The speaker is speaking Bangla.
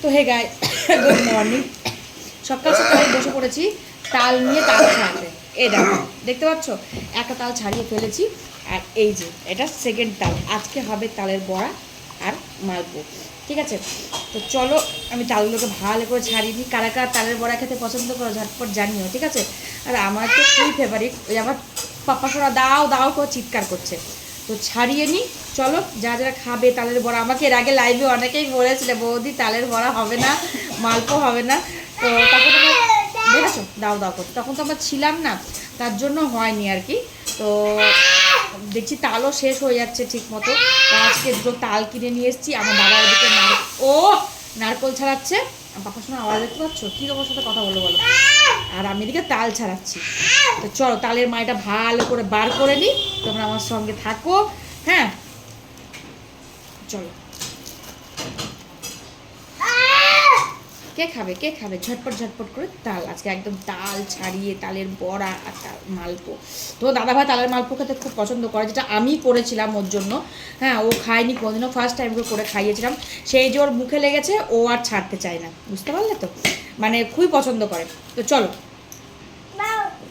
তো হে গাই গুড মর্নিং। সকাল সকালে বসে পড়েছি তাল নিয়ে তাল ছাড়াতে। এই দেখো, দেখতে পাচ্ছ একটা তাল ছাড়িয়ে ফেলেছি, আর এই যে এটা সেকেন্ড তাল। আজকে হবে তালের বড়া আর মালপো, ঠিক আছে? তো চলো আমি তালগুলোকে ভালো করে ছাড়িয়ে নিই। কারা কারা তালের বড়া খেতে পছন্দ করো ঝটপট জানিও, ঠিক আছে? আর আমার তো খুবই ফেভারিট, ওই আমার পাপা সোনা দাও দাও করে চিৎকার করছে। তো ছাড়িয়ে নিই, চলো। যারা যারা খাবে তালের বড়া, আমাকে এর আগে লাইভে অনেকেই বলেছিল বৌদি তালের বড়া হবে না, মালপো হবে না। তো তখন আমার দেখেছো দাও দাও করতে, তখন তো আমরা ছিলাম না, তার জন্য হয়নি আর কি। তো দেখছি তালও শেষ হয়ে যাচ্ছে ঠিক মতো। আজকে দুটো তাল কিনে নিয়ে এসেছি। আমার বাবা ওদিকে নারকোল ছাড়াচ্ছে। পাপার সঙ্গে আওয়াজ দেখতে পাচ্ছ? কী তোমার সাথে কথা বলো বলো? আর আমি এদিকে তাল ছাড়াচ্ছি। তো চলো তালের মাইটা ভালো করে বার করে নিই, তোমরা আমার সঙ্গে থাকো। হ্যাঁ চলো। কে খাবে কে খাবে ঝটপট ঝটপট করে তাল। আজকে একদম তাল ছাড়িয়ে তালের বড়া আর তাল মালপো। তো দাদাভাই তালের মালপো খেতে খুব পছন্দ করে, যেটা আমি করেছিলাম ওর জন্য। হ্যাঁ, ও খায়নি কোনোদিনও, ফার্স্ট টাইম করে খাইয়েছিলাম। সেই যে ওর মুখে লেগেছে, ও আর ছাড়তে চায় না, বুঝতে পারলে তো? মানে খুবই পছন্দ করে। তো চলো